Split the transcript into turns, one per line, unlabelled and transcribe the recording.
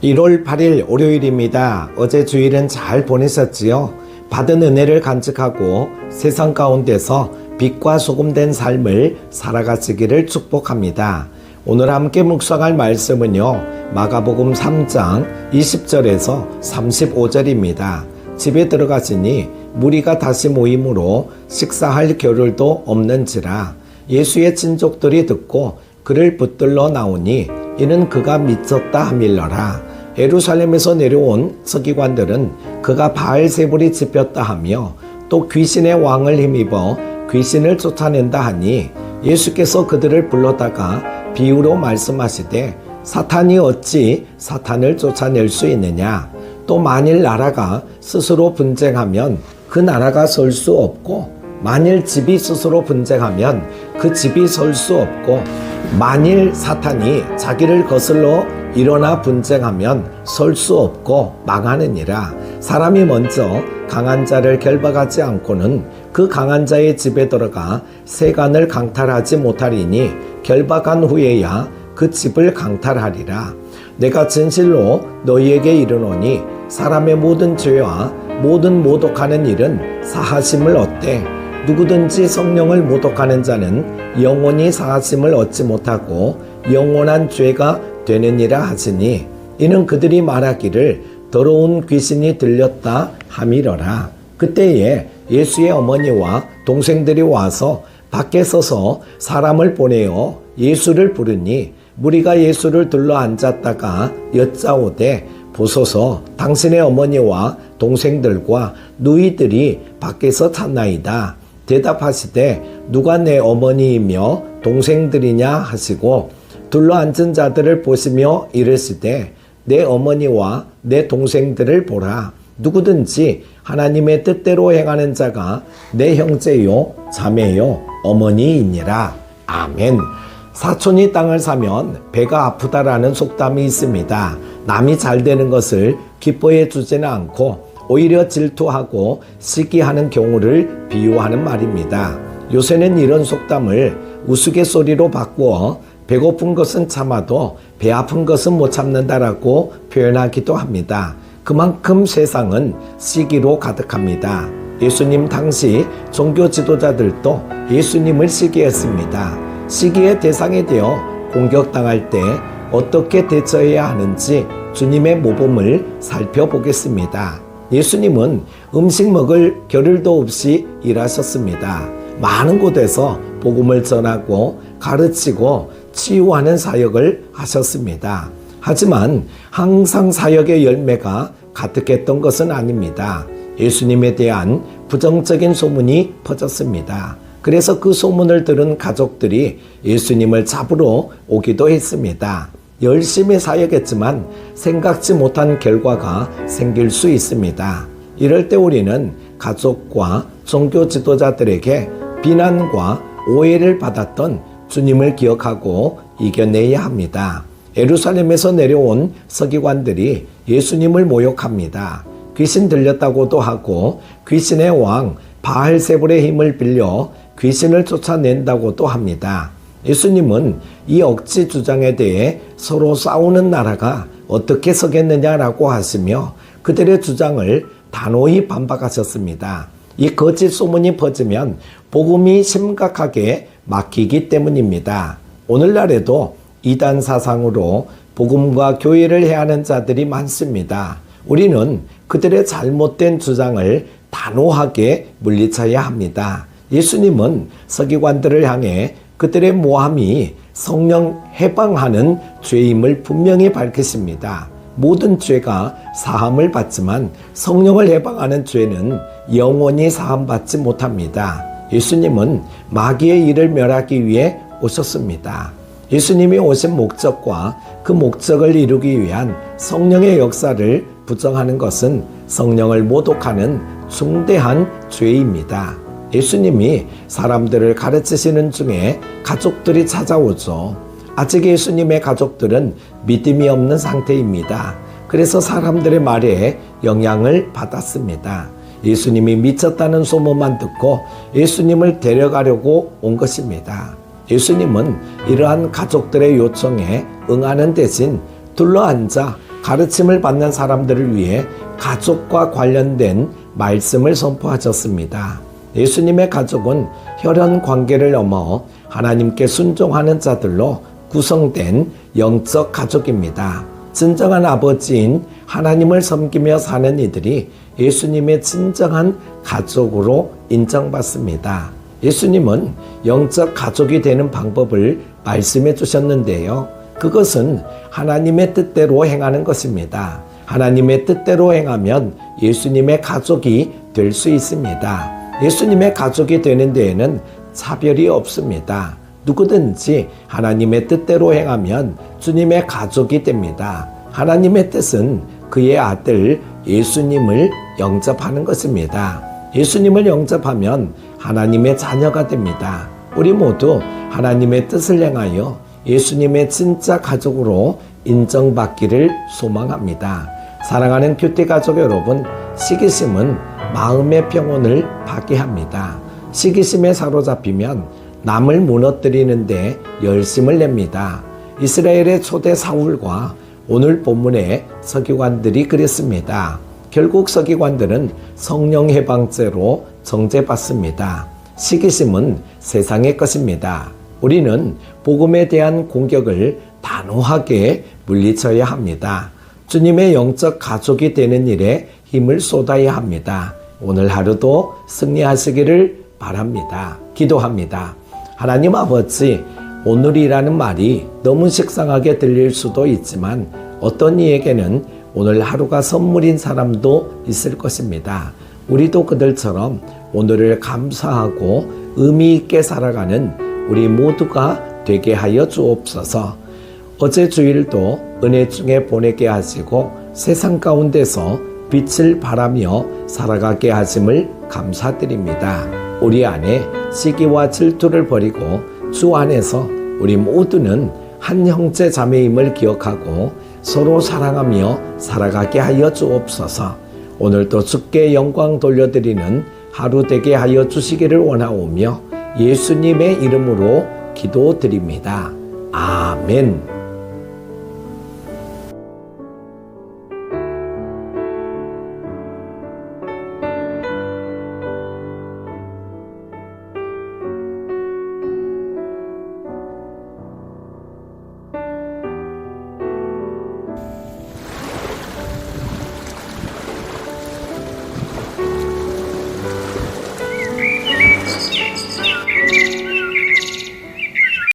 1월 8일 월요일입니다. 어제 주일은 잘 보내셨지요? 받은 은혜를 간직하고 세상 가운데서 빛과 소금된 삶을 살아가시기를 축복합니다. 오늘 함께 묵상할 말씀은요, 마가복음 3장 20절에서 35절입니다. 집에 들어가시니 무리가 다시 모임으로 식사할 겨를도 없는지라. 예수의 친족들이 듣고 그를 붙들러 나오니 이는 그가 미쳤다 하밀러라. 예루살렘에서 내려온 서기관들은 그가 바알세불이 짚였다 하며 또 귀신의 왕을 힘입어 귀신을 쫓아낸다 하니 예수께서 그들을 불러다가 비유로 말씀하시되 사탄이 어찌 사탄을 쫓아낼 수 있느냐. 또 만일 나라가 스스로 분쟁하면 그 나라가 설 수 없고 만일 집이 스스로 분쟁하면 그 집이 설 수 없고 만일 사탄이 자기를 거슬러 일어나 분쟁하면 설 수 없고 망하느니라. 사람이 먼저 강한 자를 결박하지 않고는 그 강한 자의 집에 들어가 세간을 강탈하지 못하리니 결박한 후에야 그 집을 강탈하리라. 내가 진실로 너희에게 이르노니 사람의 모든 죄와 모든 모독하는 일은 사하심을 얻되 누구든지 성령을 모독하는 자는 영원히 사하심을 얻지 못하고 영원한 죄가 되느니라 하시니 이는 그들이 말하기를 더러운 귀신이 들렸다 하미러라. 그때에 예수의 어머니와 동생들이 와서 밖에 서서 사람을 보내어 예수를 부르니 무리가 예수를 둘러 앉았다가 여짜오되 보소서 당신의 어머니와 동생들과 누이들이 밖에서 찾나이다. 대답하시되 누가 내 어머니이며 동생들이냐 하시고 둘러앉은 자들을 보시며 이르시되 내 어머니와 내 동생들을 보라. 누구든지 하나님의 뜻대로 행하는 자가 내 형제요 자매요 어머니이니라. 아멘. 사촌이 땅을 사면 배가 아프다라는 속담이 있습니다. 남이 잘 되는 것을 기뻐해 주지는 않고 오히려 질투하고 시기하는 경우를 비유하는 말입니다. 요새는 이런 속담을 우스갯소리로 바꾸어 배고픈 것은 참아도 배 아픈 것은 못 참는다라고 표현하기도 합니다. 그만큼 세상은 시기로 가득합니다. 예수님 당시 종교 지도자들도 예수님을 시기했습니다. 시기의 대상이 되어 공격당할 때 어떻게 대처해야 하는지 주님의 모범을 살펴보겠습니다. 예수님은 음식 먹을 겨를도 없이 일하셨습니다. 많은 곳에서 복음을 전하고 가르치고 치유하는 사역을 하셨습니다. 하지만 항상 사역의 열매가 가득했던 것은 아닙니다. 예수님에 대한 부정적인 소문이 퍼졌습니다. 그래서 그 소문을 들은 가족들이 예수님을 잡으러 오기도 했습니다. 열심히 사역했지만 생각지 못한 결과가 생길 수 있습니다. 이럴 때 우리는 가족과 종교 지도자들에게 비난과 오해를 받았던 주님을 기억하고 이겨내야 합니다. 예루살렘에서 내려온 서기관들이 예수님을 모욕합니다. 귀신 들렸다고도 하고 귀신의 왕 바알세불의 힘을 빌려 귀신을 쫓아낸다고도 합니다. 예수님은 이 억지 주장에 대해 서로 싸우는 나라가 어떻게 서겠느냐라고 하시며 그들의 주장을 단호히 반박하셨습니다. 이 거짓 소문이 퍼지면 복음이 심각하게 막히기 때문입니다. 오늘날에도 이단 사상으로 복음과 교회를 해하는 자들이 많습니다. 우리는 그들의 잘못된 주장을 단호하게 물리쳐야 합니다. 예수님은 서기관들을 향해 그들의 모함이 성령 해방하는 죄임을 분명히 밝히십니다. 모든 죄가 사함을 받지만 성령을 해방하는 죄는 영원히 사함받지 못합니다. 예수님은 마귀의 일을 멸하기 위해 오셨습니다. 예수님이 오신 목적과 그 목적을 이루기 위한 성령의 역사를 부정하는 것은 성령을 모독하는 중대한 죄입니다. 예수님이 사람들을 가르치시는 중에 가족들이 찾아오죠. 아직 예수님의 가족들은 믿음이 없는 상태입니다. 그래서 사람들의 말에 영향을 받았습니다. 예수님이 미쳤다는 소문만 듣고 예수님을 데려가려고 온 것입니다. 예수님은 이러한 가족들의 요청에 응하는 대신 둘러앉아 가르침을 받는 사람들을 위해 가족과 관련된 말씀을 선포하셨습니다. 예수님의 가족은 혈연 관계를 넘어 하나님께 순종하는 자들로 구성된 영적 가족입니다. 진정한 아버지인 하나님을 섬기며 사는 이들이 예수님의 진정한 가족으로 인정받습니다. 예수님은 영적 가족이 되는 방법을 말씀해 주셨는데요. 그것은 하나님의 뜻대로 행하는 것입니다. 하나님의 뜻대로 행하면 예수님의 가족이 될 수 있습니다. 예수님의 가족이 되는 데에는 차별이 없습니다. 누구든지 하나님의 뜻대로 행하면 주님의 가족이 됩니다. 하나님의 뜻은 그의 아들 예수님을 영접하는 것입니다. 예수님을 영접하면 하나님의 자녀가 됩니다. 우리 모두 하나님의 뜻을 행하여 예수님의 진짜 가족으로 인정받기를 소망합니다. 사랑하는 큐티 가족 여러분, 시기심은 마음의 평온을 파괴합니다. 시기심에 사로잡히면 남을 무너뜨리는데 열심을 냅니다. 이스라엘의 초대 사울과 오늘 본문의 서기관들이 그랬습니다. 결국 서기관들은 성령 해방죄로 정죄받습니다. 시기심은 세상의 것입니다. 우리는 복음에 대한 공격을 단호하게 물리쳐야 합니다. 주님의 영적 가족이 되는 일에 힘을 쏟아야 합니다. 오늘 하루도 승리하시기를 바랍니다. 기도합니다. 하나님 아버지, 오늘이라는 말이 너무 식상하게 들릴 수도 있지만 어떤 이에게는 오늘 하루가 선물인 사람도 있을 것입니다. 우리도 그들처럼 오늘을 감사하고 의미 있게 살아가는 우리 모두가 되게 하여 주옵소서. 어제 주일도 은혜 중에 보내게 하시고 세상 가운데서 빛을 발하며 살아가게 하심을 감사드립니다. 우리 안에 시기와 질투를 버리고 주 안에서 우리 모두는 한 형제 자매임을 기억하고 서로 사랑하며 살아가게 하여 주옵소서. 오늘도 주께 영광 돌려드리는 하루 되게 하여 주시기를 원하오며 예수님의 이름으로 기도드립니다. 아멘.